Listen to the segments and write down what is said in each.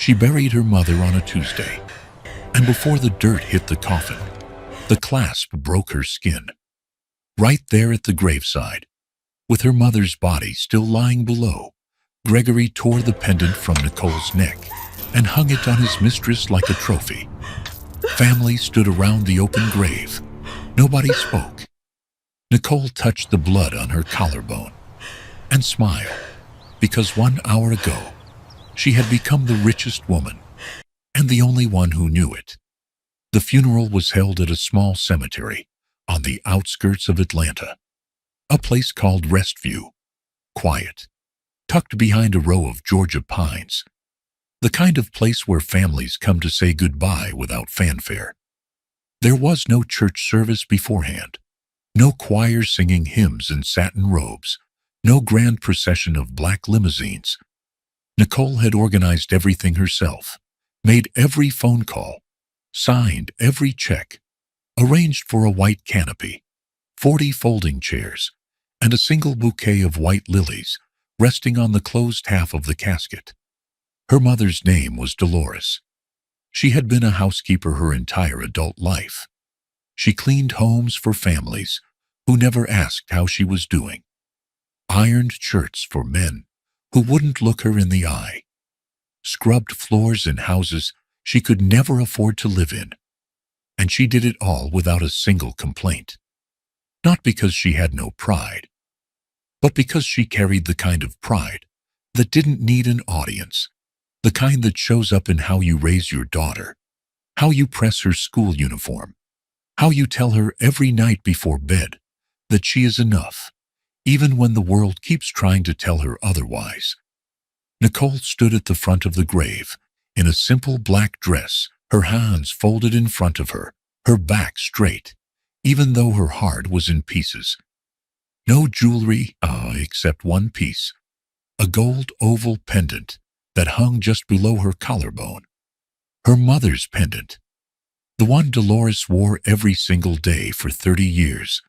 She buried her mother on a Tuesday, and before the dirt hit the coffin, the clasp broke her skin. Right there at the graveside, with her mother's body still lying below, Gregory tore the pendant from Nicole's neck and hung it on his mistress like a trophy. Family stood around the open grave. Nobody spoke. Nicole touched the blood on her collarbone and smiled, because 1 hour ago, she had become the richest woman, and the only one who knew it. The funeral was held at a small cemetery on the outskirts of Atlanta, a place called Restview, quiet, tucked behind a row of Georgia pines, the kind of place where families come to say goodbye without fanfare. There was no church service beforehand, no choir singing hymns in satin robes, no grand procession of black limousines. Nicole had organized everything herself, made every phone call, signed every check, arranged for a white canopy, 40 folding chairs, and a single bouquet of white lilies resting on the closed half of the casket. Her mother's name was Dolores. She had been a housekeeper her entire adult life. She cleaned homes for families who never asked how she was doing, ironed shirts for men who wouldn't look her in the eye, scrubbed floors in houses she could never afford to live in. And she did it all without a single complaint. Not because she had no pride, but because she carried the kind of pride that didn't need an audience, the kind that shows up in how you raise your daughter, how you press her school uniform, how you tell her every night before bed that she is enough, even when the world keeps trying to tell her otherwise. Nicole stood at the front of the grave in a simple black dress, her hands folded in front of her, her back straight, even though her heart was in pieces. No jewelry, except one piece, a gold oval pendant that hung just below her collarbone. Her mother's pendant, the one Dolores wore every single day for 30 years,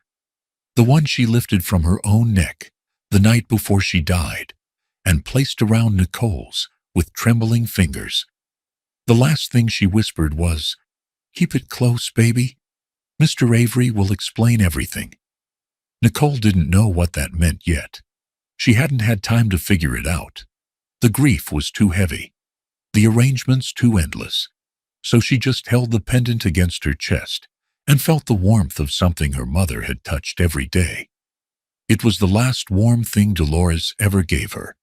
the one she lifted from her own neck the night before she died and placed around Nicole's with trembling fingers. The last thing she whispered was, "Keep it close, baby. Mr. Avery will explain everything." Nicole didn't know what that meant yet. She hadn't had time to figure it out. The grief was too heavy, the arrangements too endless, so she just held the pendant against her chest and felt the warmth of something her mother had touched every day. It was the last warm thing Dolores ever gave her,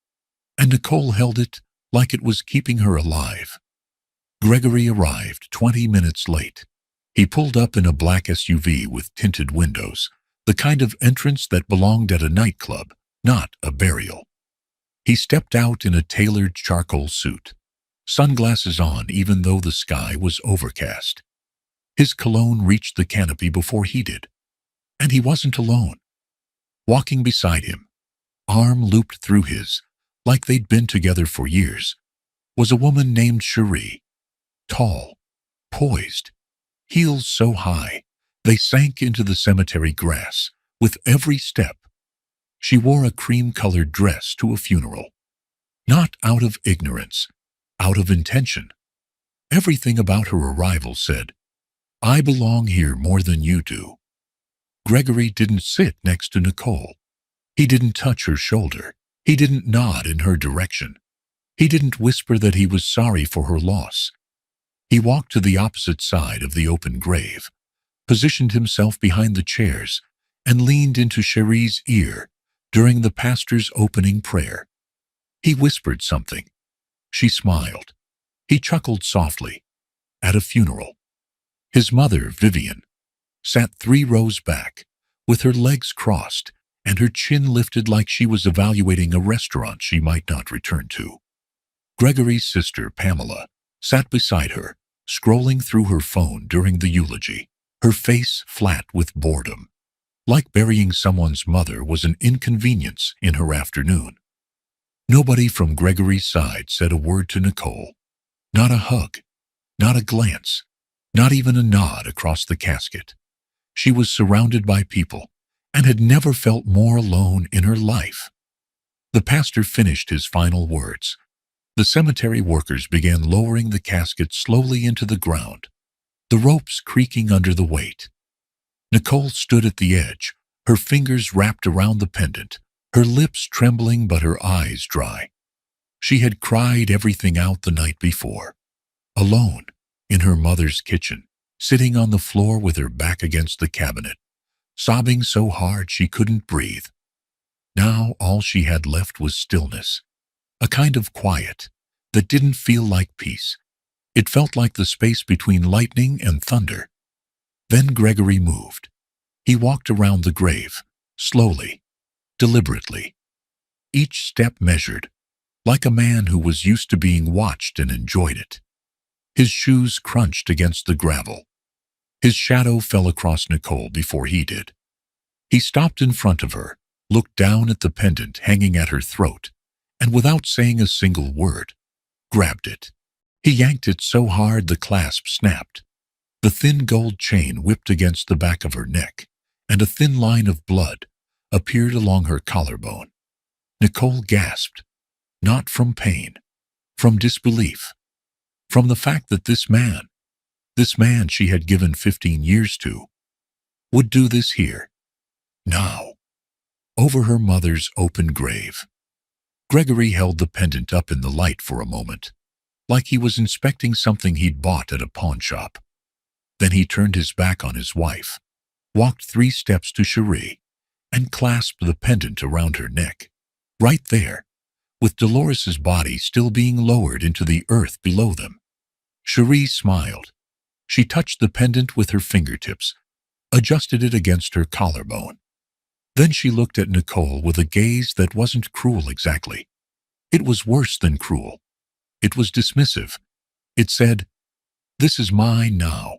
and Nicole held it like it was keeping her alive. Gregory arrived 20 minutes late. He pulled up in a black SUV with tinted windows, the kind of entrance that belonged at a nightclub, not a burial. He stepped out in a tailored charcoal suit, sunglasses on even though the sky was overcast. His cologne reached the canopy before he did, and he wasn't alone. Walking beside him, arm looped through his, like they'd been together for years, was a woman named Cherie, tall, poised, heels so high they sank into the cemetery grass with every step. She wore a cream-colored dress to a funeral, not out of ignorance, out of intention. Everything about her arrival said, "I belong here more than you do." Gregory didn't sit next to Nicole. He didn't touch her shoulder. He didn't nod in her direction. He didn't whisper that he was sorry for her loss. He walked to the opposite side of the open grave, positioned himself behind the chairs, and leaned into Cherie's ear during the pastor's opening prayer. He whispered something. She smiled. He chuckled softly. At a funeral, his mother, Vivian, sat 3 rows back, with her legs crossed and her chin lifted like she was evaluating a restaurant she might not return to. Gregory's sister, Pamela, sat beside her, scrolling through her phone during the eulogy, her face flat with boredom, like burying someone's mother was an inconvenience in her afternoon. Nobody from Gregory's side said a word to Nicole. Not a hug, not a glance, not even a nod across the casket. She was surrounded by people and had never felt more alone in her life. The pastor finished his final words. The cemetery workers began lowering the casket slowly into the ground, the ropes creaking under the weight. Nicole stood at the edge, her fingers wrapped around the pendant, her lips trembling but her eyes dry. She had cried everything out the night before, alone, in her mother's kitchen, sitting on the floor with her back against the cabinet, sobbing so hard she couldn't breathe. Now all she had left was stillness, a kind of quiet that didn't feel like peace. It felt like the space between lightning and thunder. Then Gregory moved. He walked around the grave, slowly, deliberately. Each step measured, like a man who was used to being watched and enjoyed it. His shoes crunched against the gravel. His shadow fell across Nicole before he did. He stopped in front of her, looked down at the pendant hanging at her throat, and without saying a single word, grabbed it. He yanked it so hard the clasp snapped. The thin gold chain whipped against the back of her neck, and a thin line of blood appeared along her collarbone. Nicole gasped, not from pain, from disbelief, from the fact that this man she had given 15 years to, would do this here, now, over her mother's open grave. Gregory held the pendant up in the light for a moment, like he was inspecting something he'd bought at a pawn shop. Then he turned his back on his wife, walked 3 steps to Cherie, and clasped the pendant around her neck, right there, with Dolores's body still being lowered into the earth below them. Cherie smiled. She touched the pendant with her fingertips, adjusted it against her collarbone. Then she looked at Nicole with a gaze that wasn't cruel exactly. It was worse than cruel. It was dismissive. It said, "This is mine now,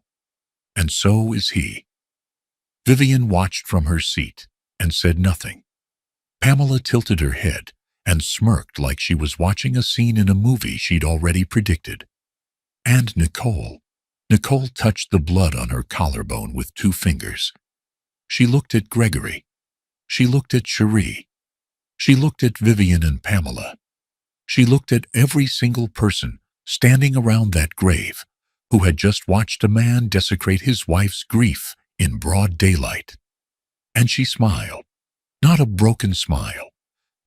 and so is he." Vivian watched from her seat and said nothing. Pamela tilted her head and smirked like she was watching a scene in a movie she'd already predicted. And Nicole touched the blood on her collarbone with 2 fingers. She looked at Gregory. She looked at Cherie. She looked at Vivian and Pamela. She looked at every single person standing around that grave who had just watched a man desecrate his wife's grief in broad daylight. And she smiled. Not a broken smile,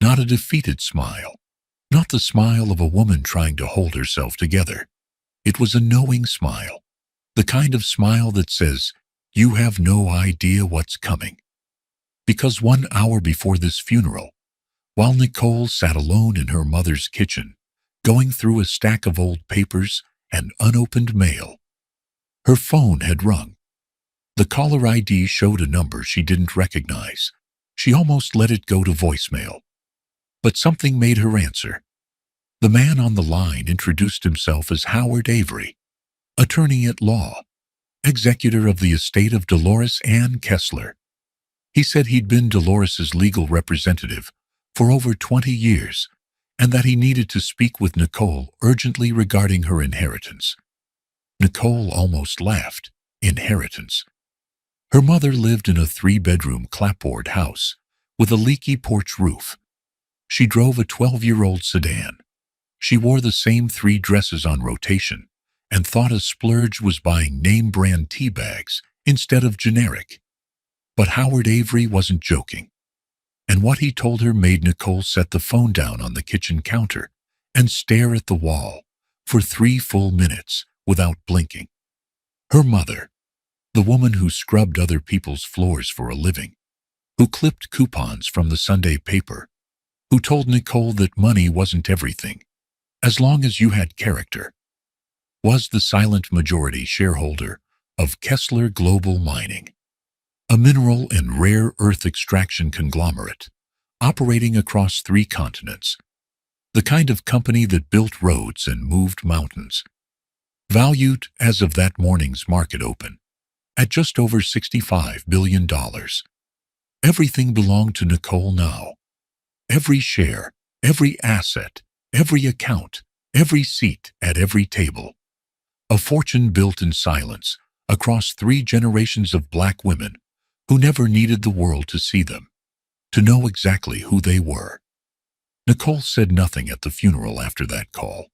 not a defeated smile, not the smile of a woman trying to hold herself together. It was a knowing smile, the kind of smile that says, "You have no idea what's coming." Because 1 hour before this funeral, while Nicole sat alone in her mother's kitchen, going through a stack of old papers and unopened mail, her phone had rung. The caller ID showed a number she didn't recognize. She almost let it go to voicemail. But something made her answer. The man on the line introduced himself as Howard Avery, attorney at law, executor of the estate of Dolores Ann Kessler. He said he'd been Dolores's legal representative for over 20 years and that he needed to speak with Nicole urgently regarding her inheritance. Nicole almost laughed. Inheritance. Her mother lived in a 3-bedroom clapboard house with a leaky porch roof. She drove a 12-year-old sedan. She wore the same 3 dresses on rotation and thought a splurge was buying name-brand tea bags instead of generic. But Howard Avery wasn't joking. And what he told her made Nicole set the phone down on the kitchen counter and stare at the wall for 3 full minutes without blinking. Her mother, the woman who scrubbed other people's floors for a living, who clipped coupons from the Sunday paper, who told Nicole that money wasn't everything, as long as you had character, was the silent majority shareholder of Kessler Global Mining, a mineral and rare earth extraction conglomerate operating across 3 continents, the kind of company that built roads and moved mountains. Valued, as of that morning's market open, at just over $65 billion. Everything belonged to Nicole now. Every share, every asset, every account, every seat at every table. A fortune built in silence across 3 generations of Black women who never needed the world to see them, to know exactly who they were. Nicole said nothing at the funeral after that call.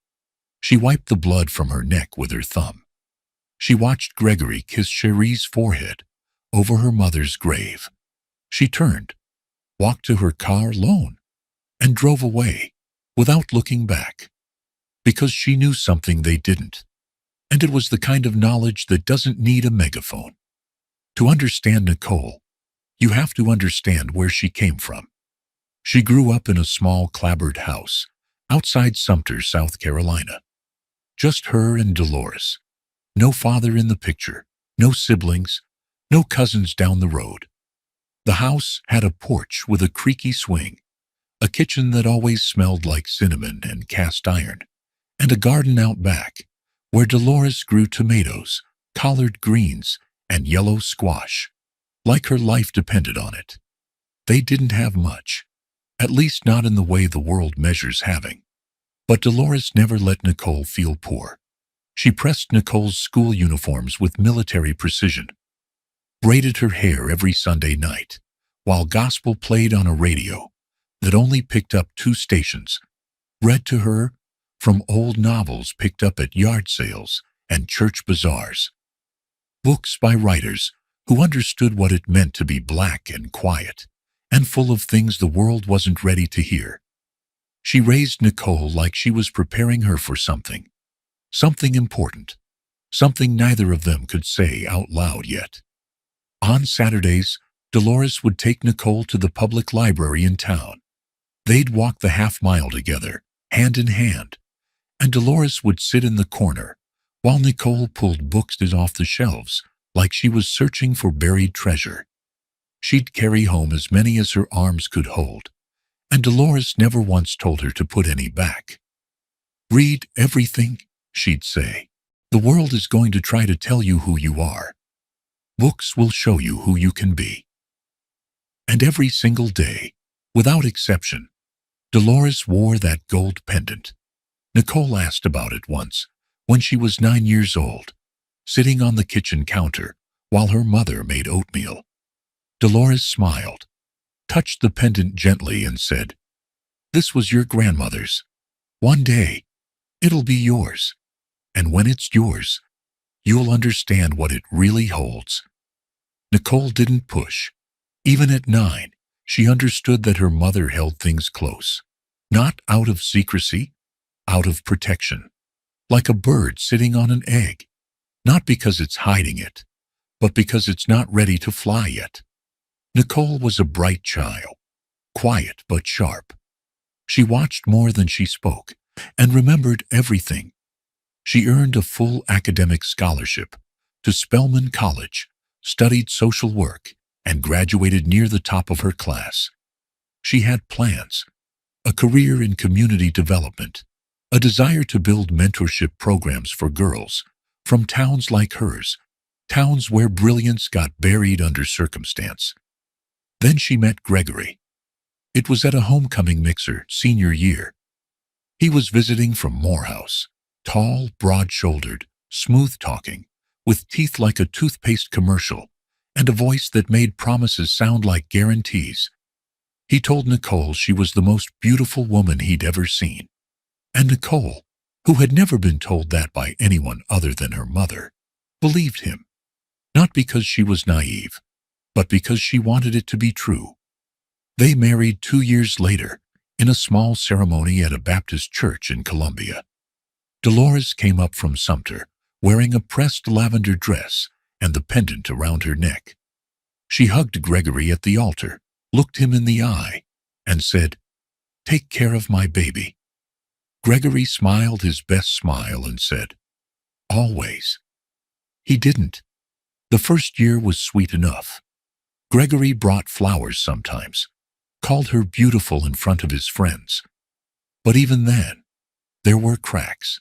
She wiped the blood from her neck with her thumb. She watched Gregory kiss Cherie's forehead over her mother's grave. She turned, walked to her car alone, and drove away without looking back. Because she knew something they didn't. And it was the kind of knowledge that doesn't need a megaphone. To understand Nicole, you have to understand where she came from. She grew up in a small clapboard house outside Sumter, South Carolina. Just her and Dolores. No father in the picture, no siblings, no cousins down the road. The house had a porch with a creaky swing, a kitchen that always smelled like cinnamon and cast iron, and a garden out back where Dolores grew tomatoes, collard greens, and yellow squash, like her life depended on it. They didn't have much, at least not in the way the world measures having. But Dolores never let Nicole feel poor. She pressed Nicole's school uniforms with military precision, braided her hair every Sunday night, while gospel played on a radio that only picked up 2 stations, read to her from old novels picked up at yard sales and church bazaars. Books by writers who understood what it meant to be black and quiet, and full of things the world wasn't ready to hear. She raised Nicole like she was preparing her for something important, something neither of them could say out loud yet. On Saturdays, Dolores would take Nicole to the public library in town. They'd walk the half-mile together, hand in hand, and Dolores would sit in the corner while Nicole pulled books off the shelves like she was searching for buried treasure. She'd carry home as many as her arms could hold, and Dolores never once told her to put any back. "Read everything," she'd say. "The world is going to try to tell you who you are. Books will show you who you can be." And every single day, without exception, Dolores wore that gold pendant. Nicole asked about it once, when she was 9 years old, sitting on the kitchen counter while her mother made oatmeal. Dolores smiled, touched the pendant gently and said, "This was your grandmother's. One day, it'll be yours. And when it's yours, you'll understand what it really holds." Nicole didn't push. Even at 9, she understood that her mother held things close, not out of secrecy, out of protection, like a bird sitting on an egg, not because it's hiding it, but because it's not ready to fly yet. Nicole was a bright child, quiet but sharp. She watched more than she spoke and remembered everything. She earned a full academic scholarship to Spelman College, studied social work, and graduated near the top of her class. She had plans, a career in community development, a desire to build mentorship programs for girls from towns like hers, towns where brilliance got buried under circumstance. Then she met Gregory. It was at a homecoming mixer senior year. He was visiting from Morehouse, tall, broad-shouldered, smooth-talking, with teeth like a toothpaste commercial and a voice that made promises sound like guarantees. He told Nicole she was the most beautiful woman he'd ever seen. And Nicole, who had never been told that by anyone other than her mother, believed him, not because she was naive, but because she wanted it to be true. They married 2 years later in a small ceremony at a Baptist church in Columbia. Dolores came up from Sumter, wearing a pressed lavender dress and the pendant around her neck. She hugged Gregory at the altar, looked him in the eye, and said, "Take care of my baby." Gregory smiled his best smile and said, "Always." He didn't. The first year was sweet enough. Gregory brought flowers sometimes, called her beautiful in front of his friends. But even then, there were cracks.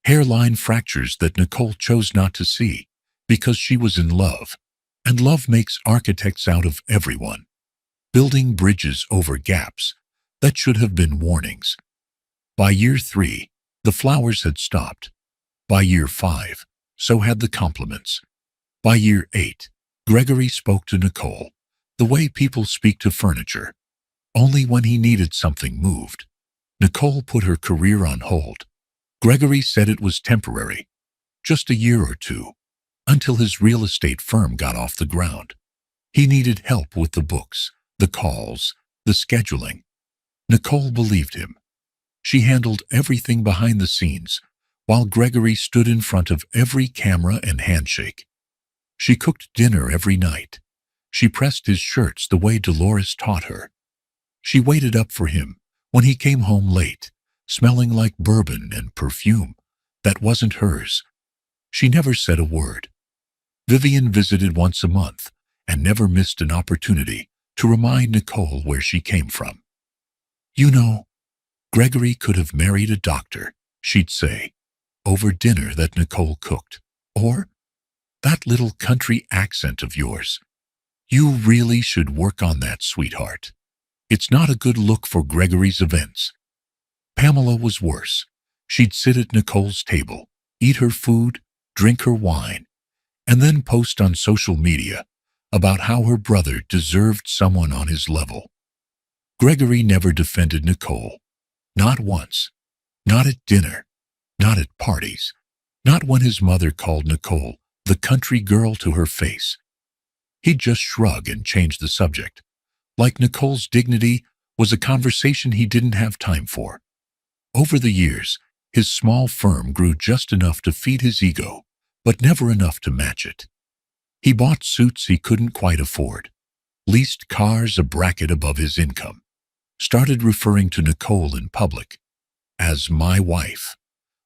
Hairline fractures that Nicole chose not to see because she was in love, and love makes architects out of everyone, building bridges over gaps that should have been warnings. By year 3, the flowers had stopped. By year 5, so had the compliments. By year 8, Gregory spoke to Nicole the way people speak to furniture, Only when he needed something moved. Nicole put her career on hold. Gregory said it was temporary, just a year or two, until his real estate firm got off the ground. He needed help with the books, the calls, the scheduling. Nicole believed him. She handled everything behind the scenes, while Gregory stood in front of every camera and handshake. She cooked dinner every night. She pressed his shirts the way Dolores taught her. She waited up for him when he came home late, smelling like bourbon and perfume that wasn't hers. She never said a word. Vivian visited once a month and never missed an opportunity to remind Nicole where she came from. You know, Gregory could have married a doctor, she'd say, over dinner that Nicole cooked. Or, that little country accent of yours. You really should work on that, sweetheart. It's not a good look for Gregory's events. Pamela was worse. She'd sit at Nicole's table, eat her food, drink her wine, and then post on social media about how her brother deserved someone on his level. Gregory never defended Nicole. Not once. Not at dinner. Not at parties. Not when his mother called Nicole the country girl to her face. He'd just shrug and change the subject, like Nicole's dignity was a conversation he didn't have time for. Over the years, his small firm grew just enough to feed his ego, but never enough to match it. He bought suits he couldn't quite afford, leased cars a bracket above his income, started referring to Nicole in public as my wife,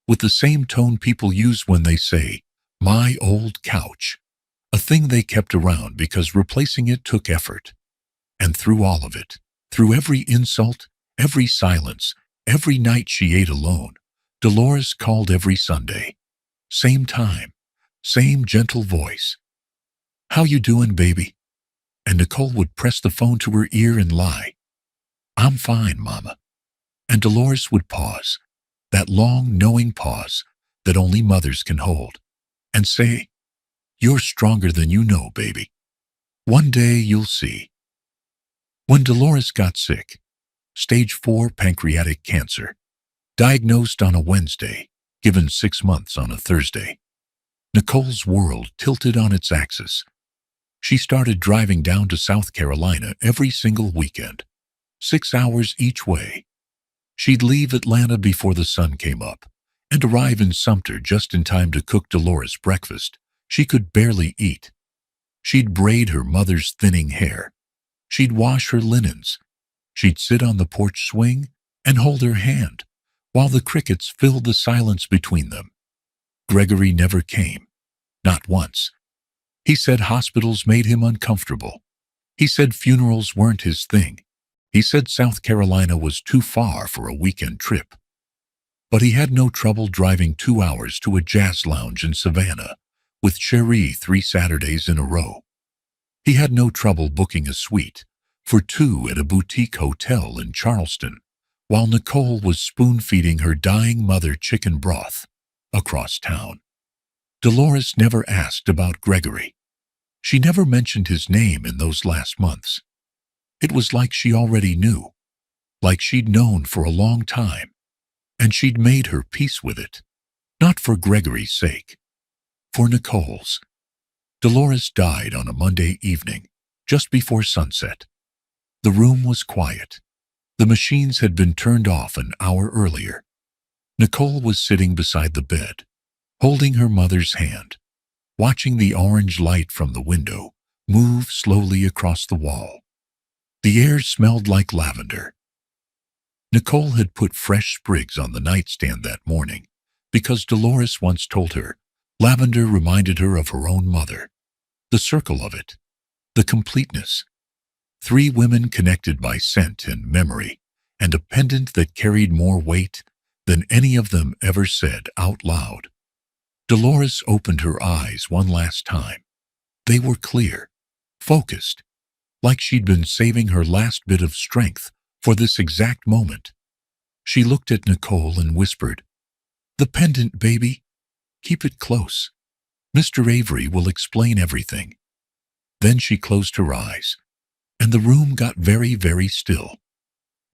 with the same tone people use when they say, my old couch, a thing they kept around because replacing it took effort. And through all of it, through every insult, every silence, every night she ate alone, Dolores called every Sunday. Same time, same gentle voice. How you doing, baby? And Nicole would press the phone to her ear and lie. I'm fine, Mama. And Dolores would pause, that long, knowing pause that only mothers can hold, and say, you're stronger than you know, baby. One day you'll see. When Dolores got sick, stage 4 pancreatic cancer, diagnosed on a Wednesday, given 6 months on a Thursday, Nicole's world tilted on its axis. She started driving down to South Carolina every single weekend, 6 hours each way. She'd leave Atlanta before the sun came up and arrive in Sumter just in time to cook Dolores breakfast she could barely eat. She'd braid her mother's thinning hair. She'd wash her linens. She'd sit on the porch swing and hold her hand while the crickets filled the silence between them. Gregory never came, not once. He said hospitals made him uncomfortable. He said funerals weren't his thing. He said South Carolina was too far for a weekend trip. But he had no trouble driving 2 hours to a jazz lounge in Savannah with Cherie 3 Saturdays in a row. He had no trouble booking a suite for 2 at a boutique hotel in Charleston, while Nicole was spoon-feeding her dying mother chicken broth across town. Dolores never asked about Gregory. She never mentioned his name in those last months. It was like she already knew, like she'd known for a long time, and she'd made her peace with it, not for Gregory's sake, for Nicole's. Dolores died on a Monday evening, just before sunset. The room was quiet. The machines had been turned off an hour earlier. Nicole was sitting beside the bed, holding her mother's hand, watching the orange light from the window move slowly across the wall. The air smelled like lavender. Nicole had put fresh sprigs on the nightstand that morning because Dolores once told her lavender reminded her of her own mother. The circle of it, the completeness. 3 women connected by scent and memory, and a pendant that carried more weight than any of them ever said out loud. Dolores opened her eyes one last time. They were clear, focused, like she'd been saving her last bit of strength for this exact moment. She looked at Nicole and whispered, "The pendant, baby. Keep it close. Mr. Avery will explain everything." Then she closed her eyes, and the room got very, very still.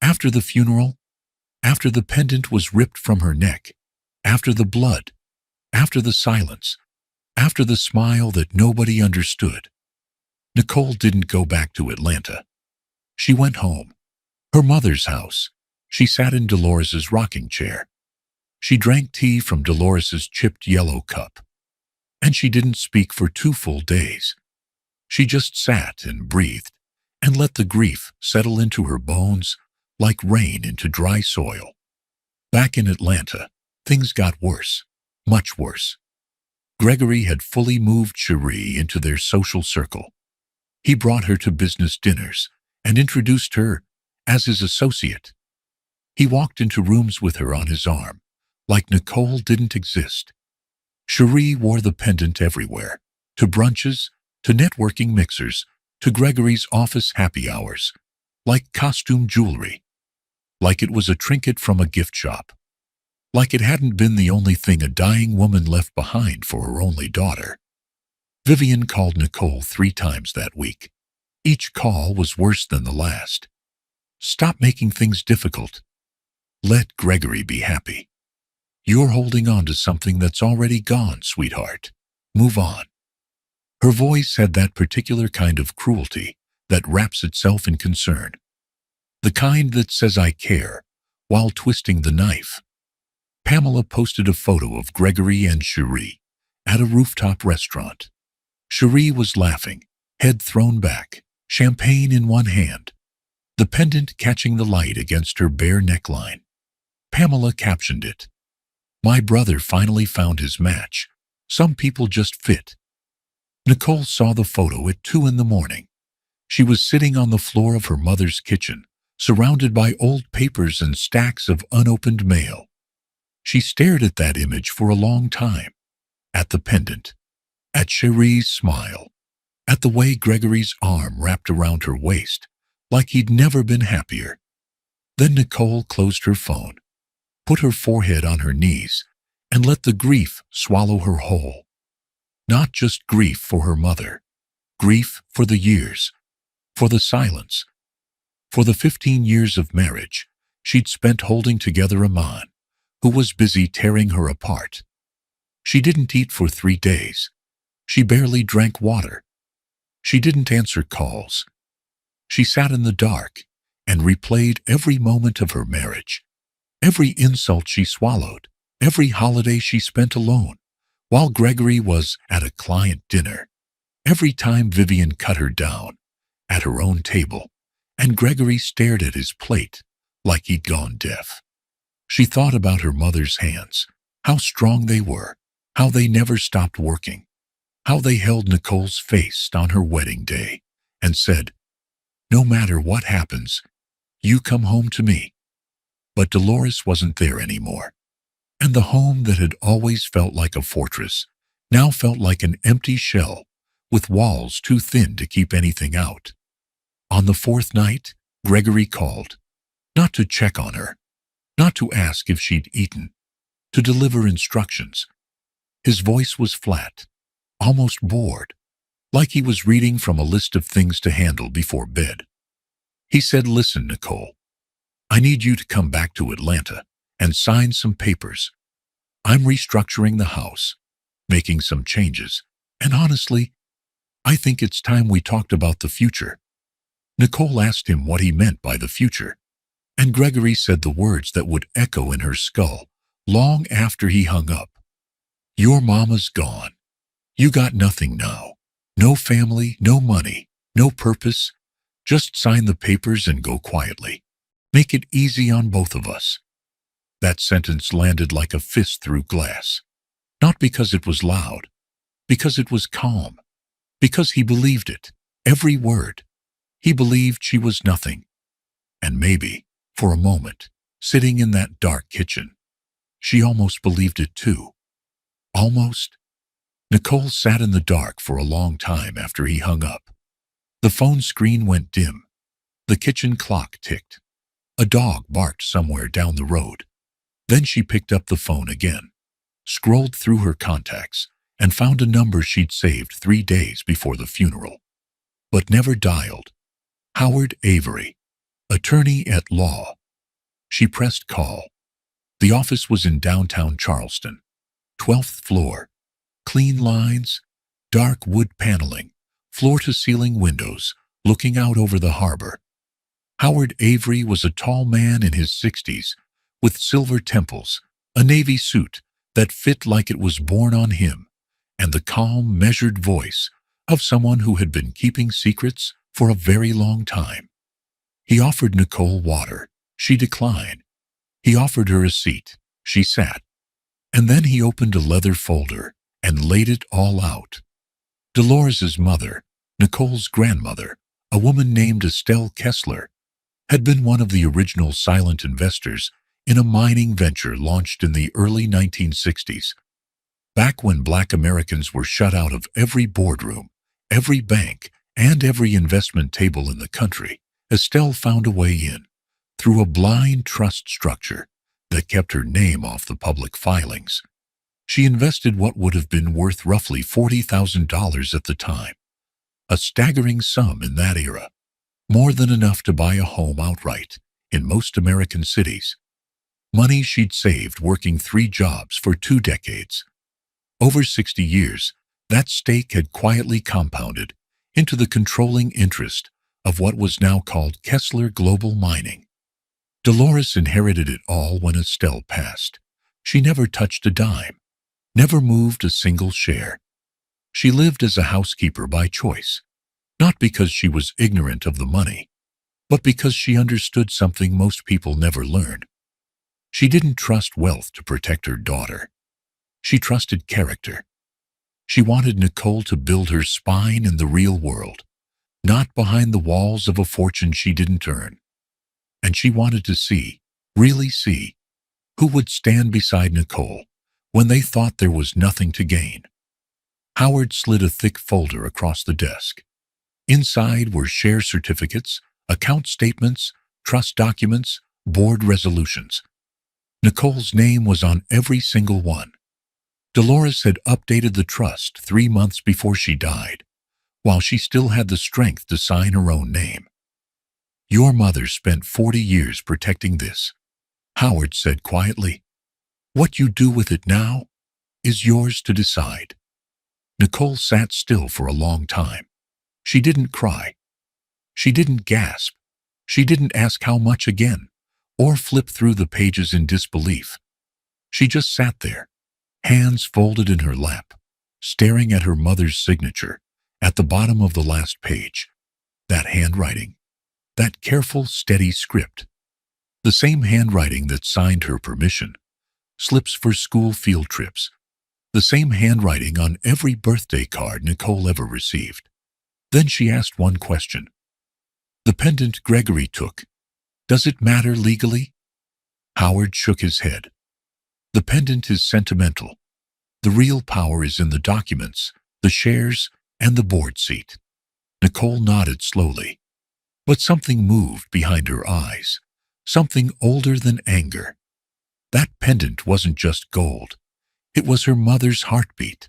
After the funeral, after the pendant was ripped from her neck, after the blood, after the silence, after the smile that nobody understood, Nicole didn't go back to Atlanta. She went home, her mother's house. She sat in Dolores's rocking chair. She drank tea from Dolores's chipped yellow cup. And she didn't speak for 2 full days. She just sat and breathed and let the grief settle into her bones like rain into dry soil. Back in Atlanta, things got worse, much worse. Gregory had fully moved Cherie into their social circle. He brought her to business dinners and introduced her as his associate. He walked into rooms with her on his arm, like Nicole didn't exist. Cherie wore the pendant everywhere, to brunches, to networking mixers, to Gregory's office happy hours, like costume jewelry, like it was a trinket from a gift shop, like it hadn't been the only thing a dying woman left behind for her only daughter. Vivian called Nicole 3 times that week. Each call was worse than the last. Stop making things difficult. Let Gregory be happy. You're holding on to something that's already gone, sweetheart. Move on. Her voice had that particular kind of cruelty that wraps itself in concern. The kind that says I care while twisting the knife. Pamela posted a photo of Gregory and Cherie at a rooftop restaurant. Cherie was laughing, head thrown back, champagne in one hand, the pendant catching the light against her bare neckline. Pamela captioned it, "My brother finally found his match. Some people just fit." Nicole saw the photo at 2 in the morning. She was sitting on the floor of her mother's kitchen, surrounded by old papers and stacks of unopened mail. She stared at that image for a long time, at the pendant, at Cherie's smile, at the way Gregory's arm wrapped around her waist, like he'd never been happier. Then Nicole closed her phone, put her forehead on her knees, and let the grief swallow her whole. Not just grief for her mother, grief for the years, for the silence, for the 15 years of marriage she'd spent holding together a man who was busy tearing her apart. She didn't eat for 3 days. She barely drank water. She didn't answer calls. She sat in the dark and replayed every moment of her marriage, every insult she swallowed, every holiday she spent alone, while Gregory was at a client dinner, every time Vivian cut her down at her own table, and Gregory stared at his plate like he'd gone deaf. She thought about her mother's hands, how strong they were, how they never stopped working, how they held Nicole's face on her wedding day and said, "No matter what happens, you come home to me." But Dolores wasn't there anymore, and the home that had always felt like a fortress now felt like an empty shell with walls too thin to keep anything out. On the 4th night, Gregory called, not to check on her, not to ask if she'd eaten, to deliver instructions. His voice was flat, almost bored, like he was reading from a list of things to handle before bed. He said, "Listen, Nicole, I need you to come back to Atlanta and sign some papers. I'm restructuring the house, making some changes, and honestly, I think it's time we talked about the future." Nicole asked him what he meant by the future, and Gregory said the words that would echo in her skull long after he hung up. "Your mama's gone. You got nothing now. No family, no money, no purpose. Just sign the papers and go quietly. Make it easy on both of us." That sentence landed like a fist through glass. Not because it was loud, because it was calm, because he believed it, every word. He believed she was nothing. And maybe, for a moment, sitting in that dark kitchen, she almost believed it too. Almost. Nicole sat in the dark for a long time after he hung up. The phone screen went dim. The kitchen clock ticked. A dog barked somewhere down the road. Then she picked up the phone again, scrolled through her contacts, and found a number she'd saved 3 days before the funeral, but never dialed. Howard Avery. attorney at law. She pressed call. The office was in downtown Charleston, 12th floor. Clean lines, dark wood paneling, floor-to-ceiling windows looking out over the harbor. Howard Avery was a tall man in his 60s, with silver temples, a navy suit that fit like it was born on him, and the calm, measured voice of someone who had been keeping secrets for a very long time. He offered Nicole water. She declined. He offered her a seat. She sat. And then he opened a leather folder and laid it all out. Dolores's mother, Nicole's grandmother, a woman named Estelle Kessler, had been one of the original silent investors in a mining venture launched in the early 1960s. Back when Black Americans were shut out of every boardroom, every bank, and every investment table in the country, Estelle found a way in, through a blind trust structure that kept her name off the public filings. She invested what would have been worth roughly $40,000 at the time, a staggering sum in that era, more than enough to buy a home outright in most American cities. Money she'd saved working 3 jobs for 2 decades. Over 60 years, that stake had quietly compounded into the controlling interest of what was now called Kessler Global Mining. Dolores inherited it all when Estelle passed. She never touched a dime, never moved a single share. She lived as a housekeeper by choice, not because she was ignorant of the money, but because she understood something most people never learn. She didn't trust wealth to protect her daughter. She trusted character. She wanted Nicole to build her spine in the real world, not behind the walls of a fortune she didn't earn. And she wanted to see, really see, who would stand beside Nicole when they thought there was nothing to gain. Howard slid a thick folder across the desk. Inside were share certificates, account statements, trust documents, board resolutions. Nicole's name was on every single one. Dolores had updated the trust 3 months before she died, while she still had the strength to sign her own name. "Your mother spent 40 years protecting this," Howard said quietly. "What you do with it now is yours to decide." Nicole sat still for a long time. She didn't cry. She didn't gasp. She didn't ask how much again, or flip through the pages in disbelief. She just sat there, hands folded in her lap, staring at her mother's signature at the bottom of the last page. That handwriting, that careful, steady script, the same handwriting that signed her permission, slips for school field trips, the same handwriting on every birthday card Nicole ever received. Then she asked one question. "The pendant Gregory took, does it matter legally?" Howard shook his head. "The pendant is sentimental. The real power is in the documents, the shares, and the board seat." Nicole nodded slowly, but something moved behind her eyes, something older than anger. That pendant wasn't just gold. It was her mother's heartbeat.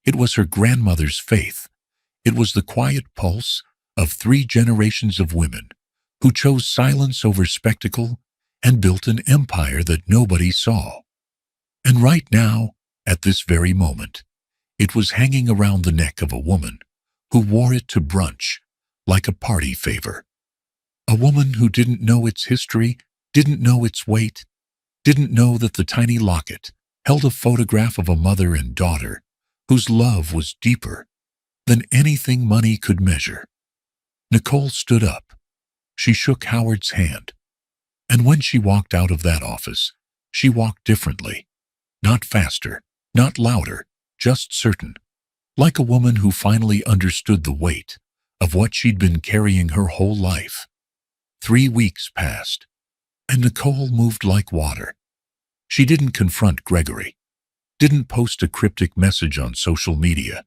It was her grandmother's faith. It was the quiet pulse of 3 generations of women who chose silence over spectacle and built an empire that nobody saw. And right now, at this very moment, it was hanging around the neck of a woman who wore it to brunch like a party favor. A woman who didn't know its history, didn't know its weight, didn't know that the tiny locket held a photograph of a mother and daughter whose love was deeper than anything money could measure. Nicole stood up. She shook Howard's hand. And when she walked out of that office, she walked differently. Not faster, not louder, just certain. Like a woman who finally understood the weight of what she'd been carrying her whole life. 3 weeks passed, and Nicole moved like water. She didn't confront Gregory, didn't post a cryptic message on social media,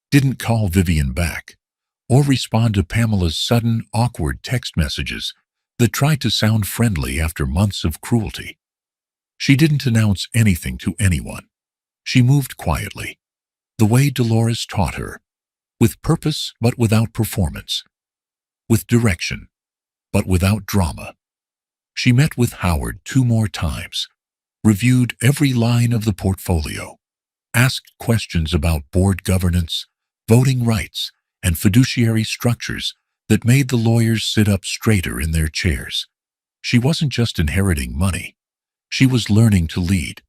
didn't call Vivian back, or respond to Pamela's sudden, awkward text messages that tried to sound friendly after months of cruelty. She didn't announce anything to anyone. She moved quietly, the way Dolores taught her, with purpose but without performance, with direction but without drama. She met with Howard 2 more times, reviewed every line of the portfolio, asked questions about board governance, voting rights, and fiduciary structures that made the lawyers sit up straighter in their chairs. She wasn't just inheriting money. She was learning to lead.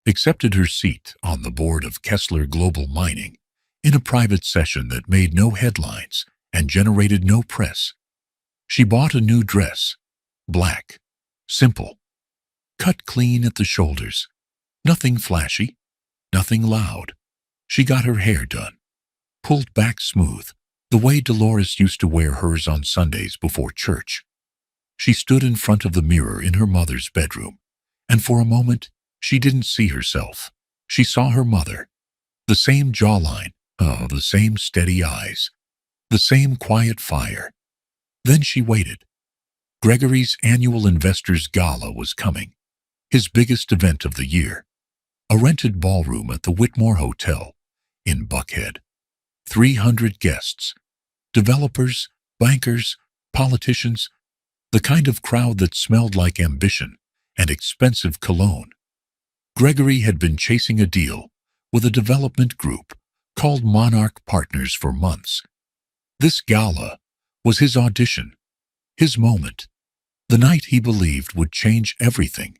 Accepted her seat on the board of Kessler Global Mining in a private session that made no headlines and generated no press. She bought a new dress, black, simple, cut clean at the shoulders, nothing flashy, nothing loud. She got her hair done, pulled back smooth, the way Dolores used to wear hers on Sundays before church. She stood in front of the mirror in her mother's bedroom, and for a moment, she didn't see herself. She saw her mother. The same jawline, the same steady eyes, the same quiet fire. Then she waited. Gregory's annual Investors Gala was coming, his biggest event of the year. A rented ballroom at the Whitmore Hotel in Buckhead. 300 guests, developers, bankers, politicians, the kind of crowd that smelled like ambition and expensive cologne. Gregory had been chasing a deal with a development group called Monarch Partners for months. This gala was his audition, his moment, the night he believed would change everything.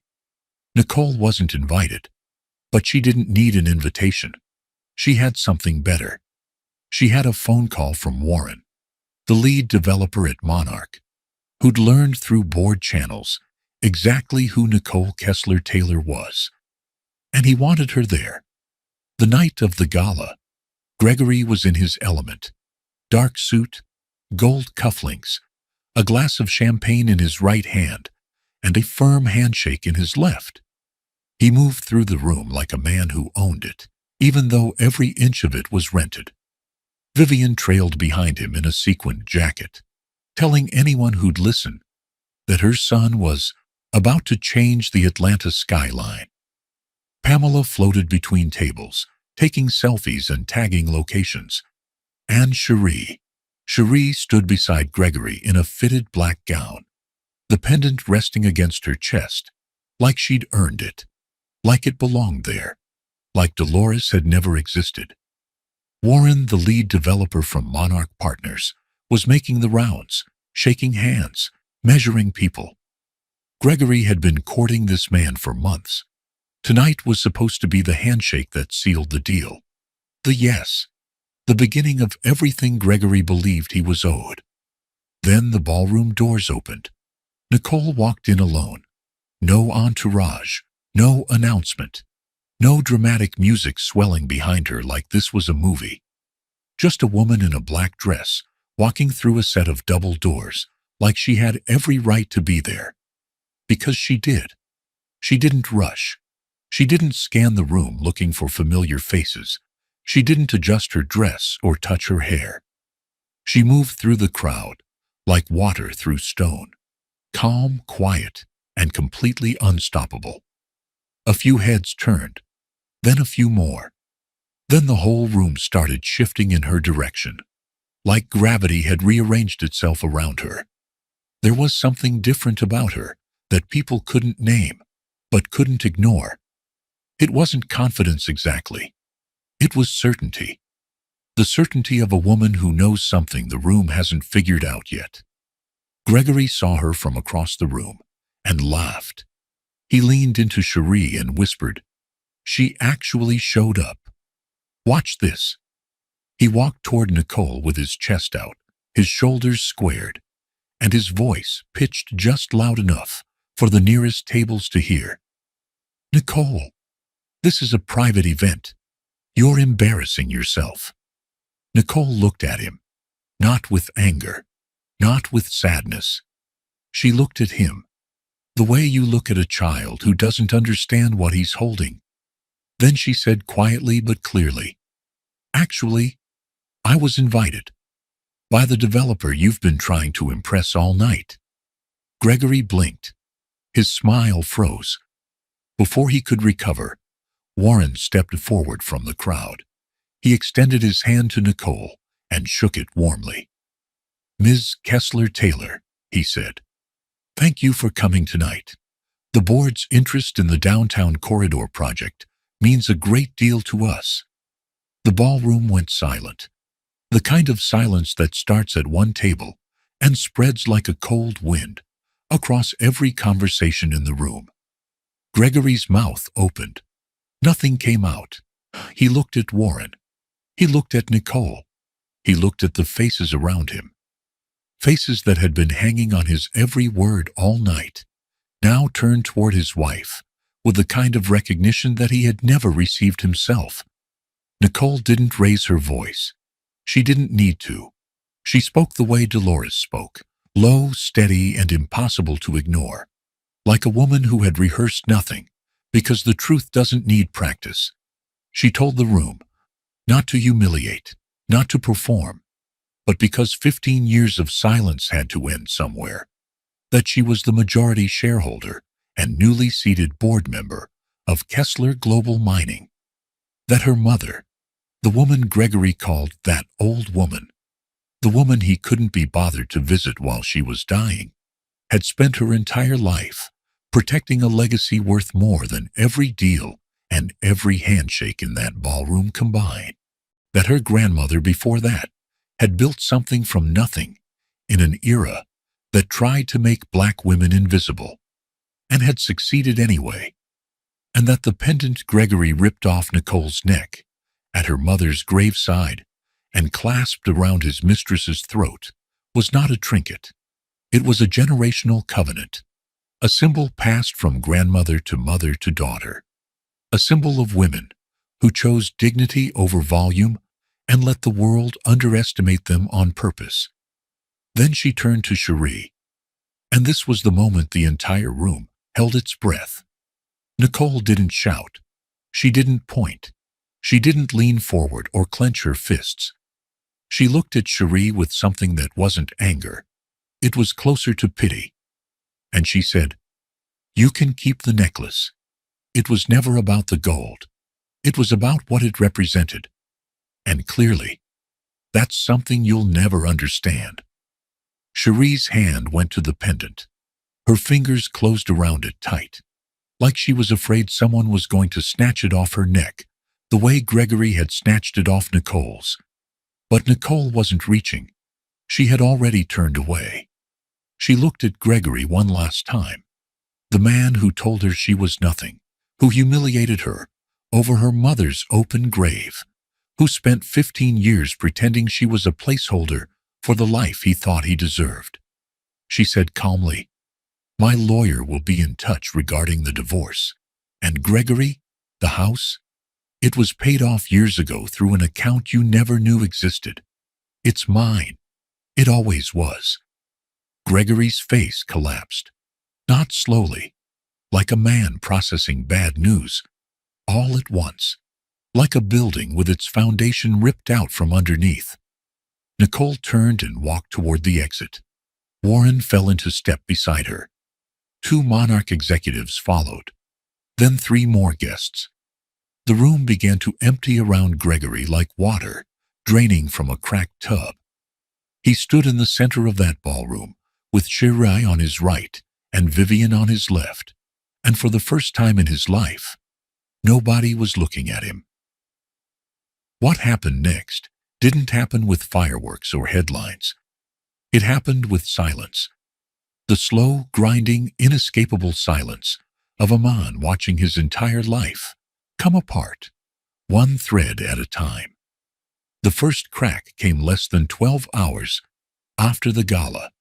Nicole wasn't invited, but she didn't need an invitation. She had something better. She had a phone call from Warren, the lead developer at Monarch, who'd learned through board channels exactly who Nicole Kessler Taylor was. And he wanted her there. The night of the gala, Gregory was in his element. Dark suit, gold cufflinks, a glass of champagne in his right hand, and a firm handshake in his left. He moved through the room like a man who owned it, even though every inch of it was rented. Vivian trailed behind him in a sequined jacket, telling anyone who'd listen that her son was about to change the Atlanta skyline. Pamela floated between tables, taking selfies and tagging locations. And Cherie stood beside Gregory in a fitted black gown, the pendant resting against her chest, like she'd earned it, like it belonged there, like Dolores had never existed. Warren, the lead developer from Monarch Partners, was making the rounds, shaking hands, measuring people. Gregory had been courting this man for months. Tonight was supposed to be the handshake that sealed the deal. The yes. The beginning of everything Gregory believed he was owed. Then the ballroom doors opened. Nicole walked in alone. No entourage, no announcement, no dramatic music swelling behind her like this was a movie. Just a woman in a black dress, walking through a set of double doors, like she had every right to be there. Because she did. She didn't rush. She didn't scan the room looking for familiar faces. She didn't adjust her dress or touch her hair. She moved through the crowd, like water through stone, calm, quiet, and completely unstoppable. A few heads turned, then a few more. Then the whole room started shifting in her direction, like gravity had rearranged itself around her. There was something different about her that people couldn't name, but couldn't ignore. It wasn't confidence exactly. It was certainty. The certainty of a woman who knows something the room hasn't figured out yet. Gregory saw her from across the room and laughed. He leaned into Cherie and whispered, "She actually showed up. Watch this." He walked toward Nicole with his chest out, his shoulders squared, and his voice pitched just loud enough for the nearest tables to hear. "Nicole, this is a private event. You're embarrassing yourself." Nicole looked at him, not with anger, not with sadness. She looked at him, the way you look at a child who doesn't understand what he's holding. Then she said quietly but clearly, "Actually, I was invited by the developer you've been trying to impress all night." Gregory blinked. His smile froze. Before he could recover, Warren stepped forward from the crowd. He extended his hand to Nicole and shook it warmly. "Ms. Kessler Taylor," he said, Thank you for coming tonight. The board's interest in the downtown corridor project means a great deal to us." The ballroom went silent, the kind of silence that starts at one table and spreads like a cold wind across every conversation in the room. Gregory's mouth opened. Nothing came out. He looked at Warren. He looked at Nicole. He looked at the faces around him. Faces that had been hanging on his every word all night, now turned toward his wife with the kind of recognition that he had never received himself. Nicole didn't raise her voice. She didn't need to. She spoke the way Dolores spoke, low, steady, and impossible to ignore, like a woman who had rehearsed nothing, because the truth doesn't need practice. She told the room, not to humiliate, not to perform, but because 15 years of silence had to end somewhere, that she was the majority shareholder and newly seated board member of Kessler Global Mining, that her mother, the woman Gregory called that old woman, the woman he couldn't be bothered to visit while she was dying, had spent her entire life protecting a legacy worth more than every deal and every handshake in that ballroom combined, that her grandmother before that had built something from nothing in an era that tried to make black women invisible, and had succeeded anyway, and that the pendant Gregory ripped off Nicole's neck at her mother's graveside and clasped around his mistress's throat was not a trinket. It was a generational covenant, a symbol passed from grandmother to mother to daughter, a symbol of women who chose dignity over volume and let the world underestimate them on purpose. Then she turned to Cherie, and this was the moment the entire room held its breath. Nicole didn't shout. She didn't point. She didn't lean forward or clench her fists. She looked at Cherie with something that wasn't anger. It was closer to pity. And she said, "You can keep the necklace. It was never about the gold. It was about what it represented. And clearly, that's something you'll never understand." Cherie's hand went to the pendant. Her fingers closed around it tight, like she was afraid someone was going to snatch it off her neck, the way Gregory had snatched it off Nicole's. But Nicole wasn't reaching. She had already turned away. She looked at Gregory one last time, the man who told her she was nothing, who humiliated her over her mother's open grave, who spent 15 years pretending she was a placeholder for the life he thought he deserved. She said calmly, "My lawyer will be in touch regarding the divorce. And Gregory, the house, it was paid off years ago through an account you never knew existed. It's mine. It always was." Gregory's face collapsed, not slowly, like a man processing bad news, all at once, like a building with its foundation ripped out from underneath. Nicole turned and walked toward the exit. Warren fell into step beside her. 2 Monarch executives followed, then 3 more guests. The room began to empty around Gregory like water draining from a cracked tub. He stood in the center of that ballroom, with Cherie on his right and Vivian on his left, and for the first time in his life, nobody was looking at him. What happened next didn't happen with fireworks or headlines. It happened with silence. The slow, grinding, inescapable silence of a man watching his entire life come apart, one thread at a time. The first crack came less than 12 hours after the gala.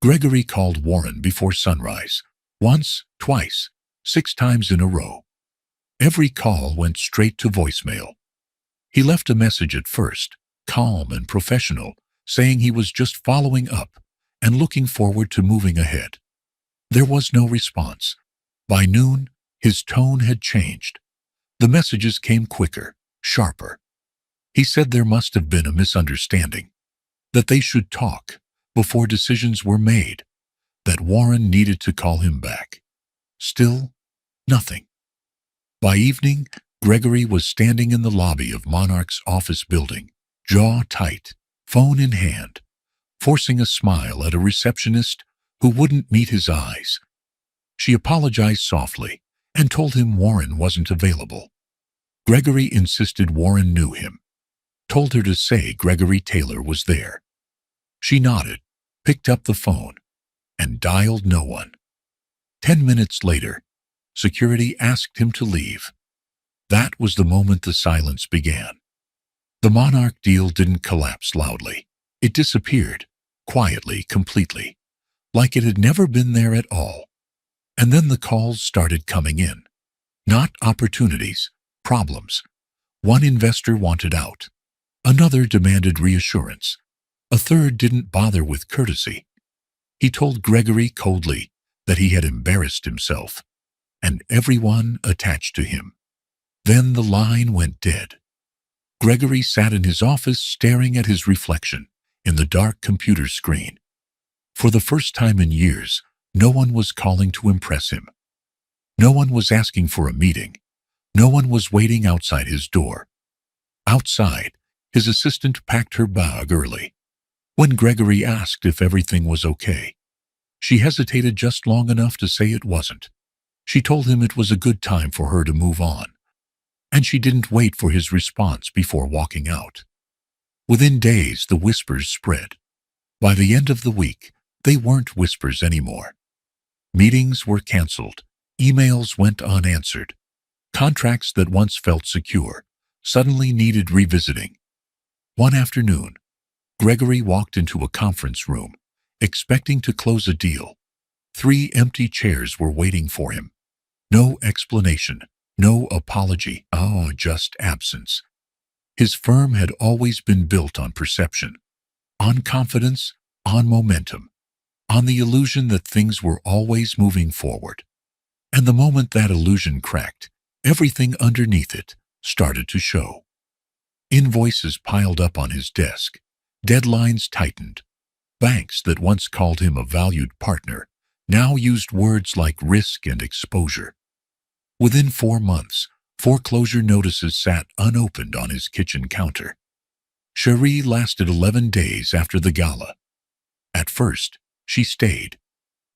Gregory called Warren before sunrise, once, twice, 6 times in a row. Every call went straight to voicemail. He left a message at first, calm and professional, saying he was just following up and looking forward to moving ahead. There was no response. By noon, his tone had changed. The messages came quicker, sharper. He said there must have been a misunderstanding, that they should talk before decisions were made, that Warren needed to call him back. Still, nothing. By evening, Gregory was standing in the lobby of Monarch's office building, jaw tight, phone in hand, forcing a smile at a receptionist who wouldn't meet his eyes. She apologized softly and told him Warren wasn't available. Gregory insisted Warren knew him, told her to say Gregory Taylor was there. She nodded, picked up the phone, and dialed no one. 10 minutes later, security asked him to leave. That was the moment the silence began. The Monarch deal didn't collapse loudly. It disappeared, quietly, completely, like it had never been there at all. And then the calls started coming in. Not opportunities, problems. One investor wanted out. Another demanded reassurance. A third didn't bother with courtesy. He told Gregory coldly that he had embarrassed himself, and everyone attached to him. Then the line went dead. Gregory sat in his office staring at his reflection in the dark computer screen. For the first time in years, no one was calling to impress him. No one was asking for a meeting. No one was waiting outside his door. Outside, his assistant packed her bag early. When Gregory asked if everything was okay, she hesitated just long enough to say it wasn't. She told him it was a good time for her to move on, and she didn't wait for his response before walking out. Within days, the whispers spread. By the end of the week, they weren't whispers anymore. Meetings were canceled. Emails went unanswered. Contracts that once felt secure suddenly needed revisiting. One afternoon, Gregory walked into a conference room, expecting to close a deal. 3 empty chairs were waiting for him. No explanation, no apology, just absence. His firm had always been built on perception, on confidence, on momentum, on the illusion that things were always moving forward. And the moment that illusion cracked, everything underneath it started to show. Invoices piled up on his desk, deadlines tightened. Banks that once called him a valued partner now used words like risk and exposure. Within 4 months, foreclosure notices sat unopened on his kitchen counter. Cherie lasted 11 days after the gala. At first, she stayed,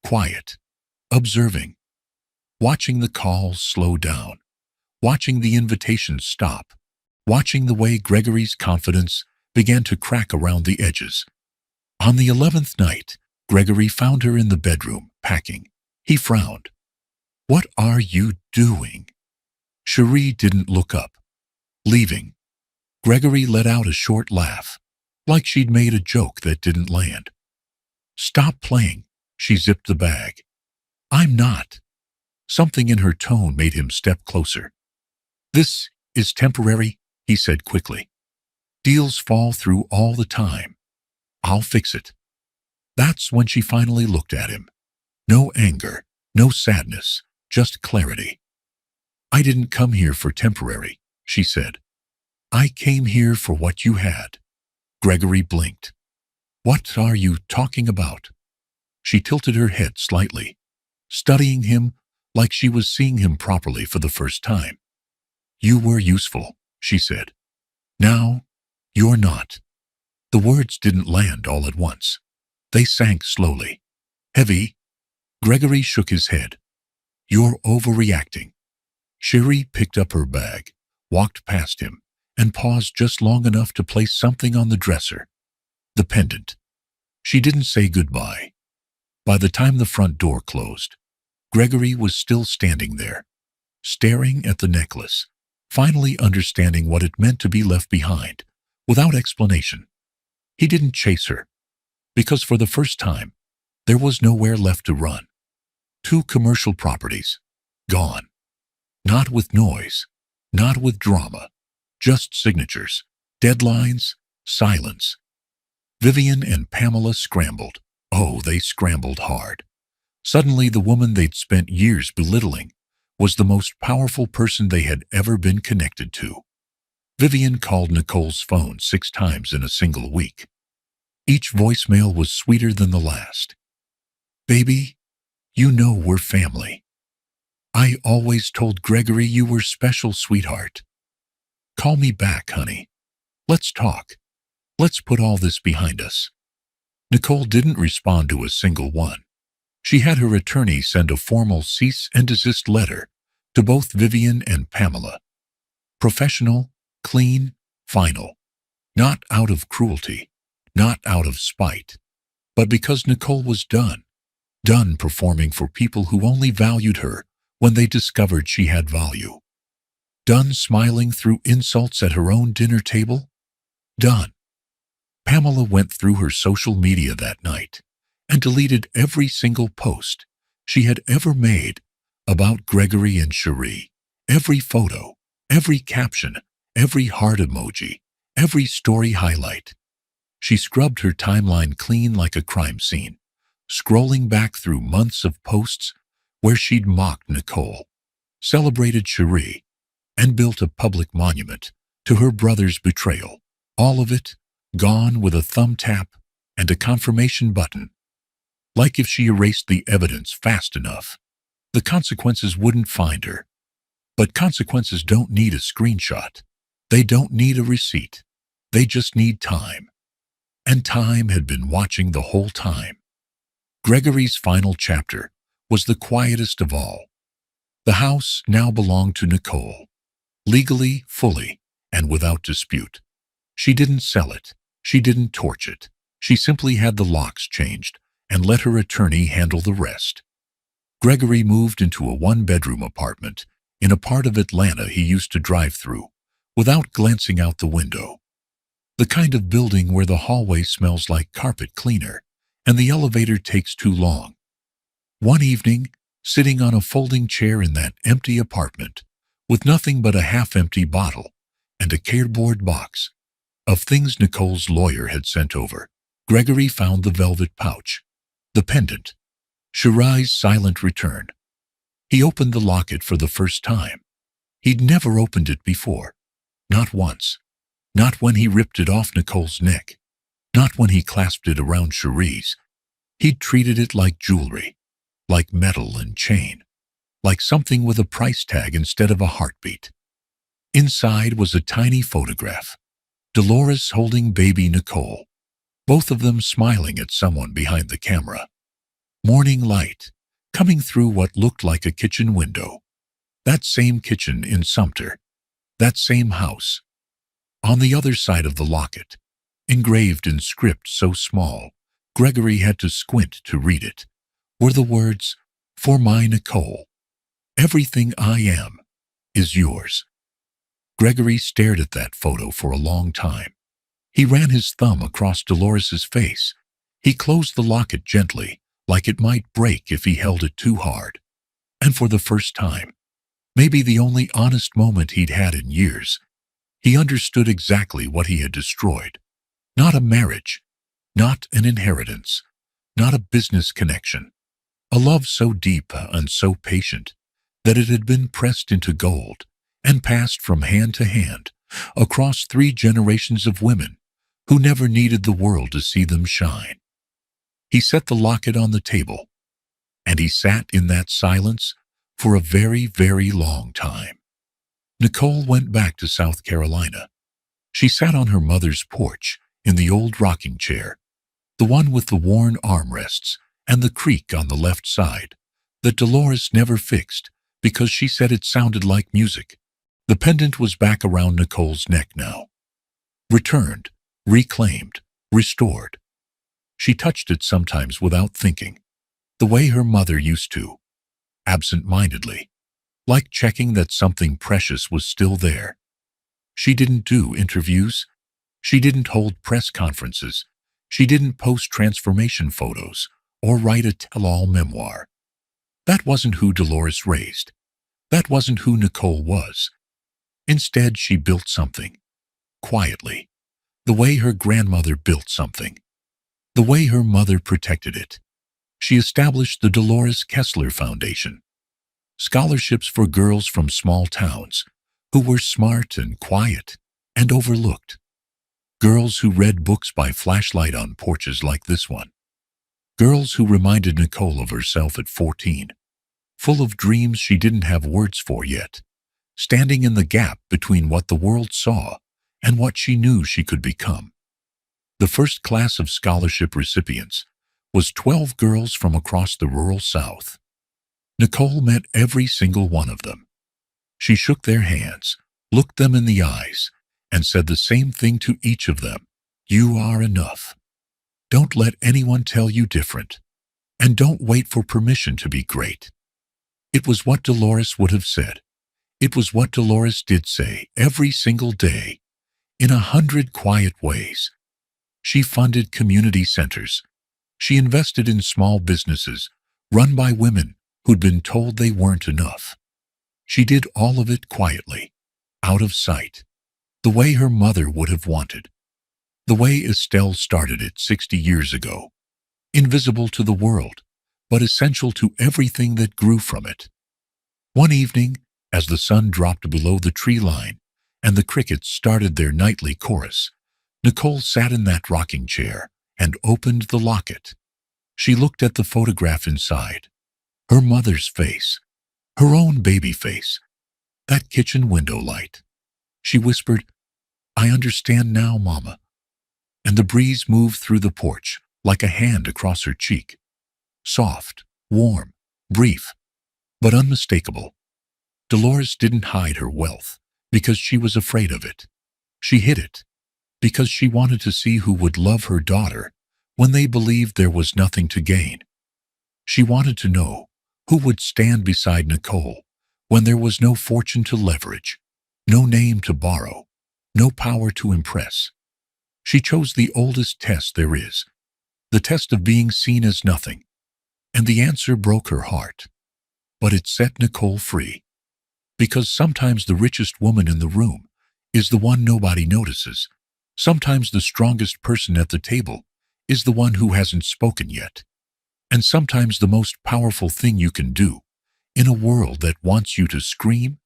quiet, observing, watching the calls slow down, watching the invitations stop, watching the way Gregory's confidence began to crack around the edges. On the 11th night, Gregory found her in the bedroom, packing. He frowned. "What are you doing?" Cherie didn't look up. Leaving. Gregory let out a short laugh, like she'd made a joke that didn't land. "Stop playing." She zipped the bag. "I'm not." Something in her tone made him step closer. "This is temporary," he said quickly. "Deals fall through all the time. I'll fix it." That's when she finally looked at him. No anger, no sadness, just clarity. "I didn't come here for temporary," she said. "I came here for what you had." Gregory blinked. "What are you talking about?" She tilted her head slightly, studying him like she was seeing him properly for the first time. "You were useful," she said. "Now, you're not." The words didn't land all at once. They sank slowly. Heavy. Gregory shook his head. "You're overreacting." Cherie picked up her bag, walked past him, and paused just long enough to place something on the dresser. The pendant. She didn't say goodbye. By the time the front door closed, Gregory was still standing there, staring at the necklace, finally understanding what it meant to be left behind, without explanation. He didn't chase her, because for the first time, there was nowhere left to run. 2 commercial properties, gone. Not with noise, not with drama, just signatures, deadlines, silence. Vivian and Pamela scrambled. Oh, they scrambled hard. Suddenly, the woman they'd spent years belittling was the most powerful person they had ever been connected to. Vivian called Nicole's phone 6 times in a single week. Each voicemail was sweeter than the last. "Baby, you know we're family. I always told Gregory you were special, sweetheart. Call me back, honey. Let's talk. Let's put all this behind us." Nicole didn't respond to a single one. She had her attorney send a formal cease and desist letter to both Vivian and Pamela. Professional, clean, final. Not out of cruelty, not out of spite, but because Nicole was done performing for people who only valued her when they discovered she had value. Done smiling through insults at her own dinner table. Done. Pamela went through her social media that night and deleted every single post she had ever made about Gregory and Cherie. Every photo, every caption, every heart emoji, every story highlight. She scrubbed her timeline clean like a crime scene, scrolling back through months of posts where she'd mocked Nicole, celebrated Cherie, and built a public monument to her brother's betrayal. All of it gone with a thumb tap and a confirmation button. Like if she erased the evidence fast enough, the consequences wouldn't find her. But consequences don't need a screenshot. They don't need a receipt. They just need time. And time had been watching the whole time. Gregory's final chapter was the quietest of all. The house now belonged to Nicole, legally, fully, and without dispute. She didn't sell it. She didn't torch it. She simply had the locks changed and let her attorney handle the rest. Gregory moved into a one-bedroom apartment in a part of Atlanta he used to drive through without glancing out the window. The kind of building where the hallway smells like carpet cleaner and the elevator takes too long. One evening, sitting on a folding chair in that empty apartment, with nothing but a half-empty bottle and a cardboard box of things Nicole's lawyer had sent over, Gregory found the velvet pouch, the pendant, Cherie's silent return. He opened the locket for the first time. He'd never opened it before. Not once. Not when he ripped it off Nicole's neck. Not when he clasped it around Cherie's. He'd treated it like jewelry, like metal and chain, like something with a price tag instead of a heartbeat. Inside was a tiny photograph. Dolores holding baby Nicole, both of them smiling at someone behind the camera. Morning light, coming through what looked like a kitchen window. That same kitchen in Sumter. That same house. On the other side of the locket, engraved in script so small, Gregory had to squint to read it, were the words, "For my Nicole. Everything I am is yours." Gregory stared at that photo for a long time. He ran his thumb across Dolores's face. He closed the locket gently, like it might break if he held it too hard. And for the first time, maybe the only honest moment he'd had in years, he understood exactly what he had destroyed. Not a marriage, not an inheritance, not a business connection. A love so deep and so patient that it had been pressed into gold and passed from hand to hand across 3 generations of women who never needed the world to see them shine. He set the locket on the table, and he sat in that silence for a very, very long time. Nicole went back to South Carolina. She sat on her mother's porch in the old rocking chair, the one with the worn armrests and the creak on the left side that Dolores never fixed because she said it sounded like music. The pendant was back around Nicole's neck now. Returned, reclaimed, restored. She touched it sometimes without thinking, the way her mother used to, absent-mindedly, like checking that something precious was still there. She didn't do interviews. She didn't hold press conferences. She didn't post transformation photos or write a tell-all memoir. That wasn't who Dolores raised. That wasn't who Nicole was. Instead, she built something, quietly, the way her grandmother built something, the way her mother protected it. She established the Dolores Kessler Foundation, scholarships for girls from small towns who were smart and quiet and overlooked. Girls who read books by flashlight on porches like this one. Girls who reminded Nicole of herself at 14, full of dreams she didn't have words for yet, standing in the gap between what the world saw and what she knew she could become. The first class of scholarship recipients was 12 girls from across the rural South. Nicole met every single one of them. She shook their hands, looked them in the eyes, and said the same thing to each of them. You are enough. Don't let anyone tell you different. And don't wait for permission to be great. It was what Dolores would have said. It was what Dolores did say every single day, in 100 quiet ways. She funded community centers. She invested in small businesses run by women who'd been told they weren't enough. She did all of it quietly, out of sight, the way her mother would have wanted. The way Estelle started it 60 years ago, invisible to the world, but essential to everything that grew from it. One evening, as the sun dropped below the tree line and the crickets started their nightly chorus, Nicole sat in that rocking chair and opened the locket. She looked at the photograph inside, her mother's face, her own baby face, that kitchen window light. She whispered, I understand now, Mama. And the breeze moved through the porch like a hand across her cheek. Soft, warm, brief, but unmistakable. Dolores didn't hide her wealth because she was afraid of it. She hid it because she wanted to see who would love her daughter when they believed there was nothing to gain. She wanted to know who would stand beside Nicole when there was no fortune to leverage, no name to borrow, no power to impress. She chose the oldest test there is, the test of being seen as nothing, and the answer broke her heart. But it set Nicole free, because sometimes the richest woman in the room is the one nobody notices. Sometimes the strongest person at the table is the one who hasn't spoken yet. And sometimes the most powerful thing you can do in a world that wants you to scream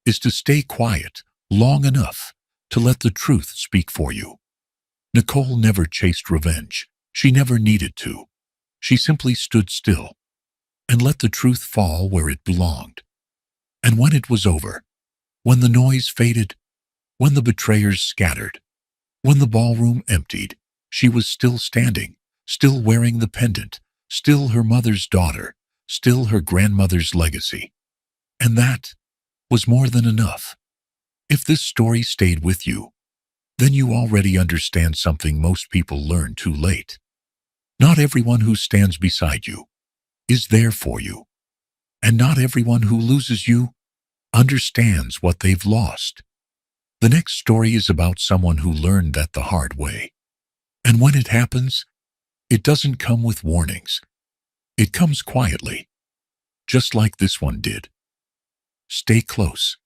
is to stay quiet long enough to let the truth speak for you. Nicole never chased revenge. She never needed to. She simply stood still and let the truth fall where it belonged. And when it was over, when the noise faded, when the betrayers scattered, when the ballroom emptied, she was still standing, still wearing the pendant, still her mother's daughter, still her grandmother's legacy. And that was more than enough. If this story stayed with you, then you already understand something most people learn too late. Not everyone who stands beside you is there for you, and not everyone who loses you understands what they've lost. The next story is about someone who learned that the hard way. And when it happens, it doesn't come with warnings. It comes quietly, just like this one did. Stay close.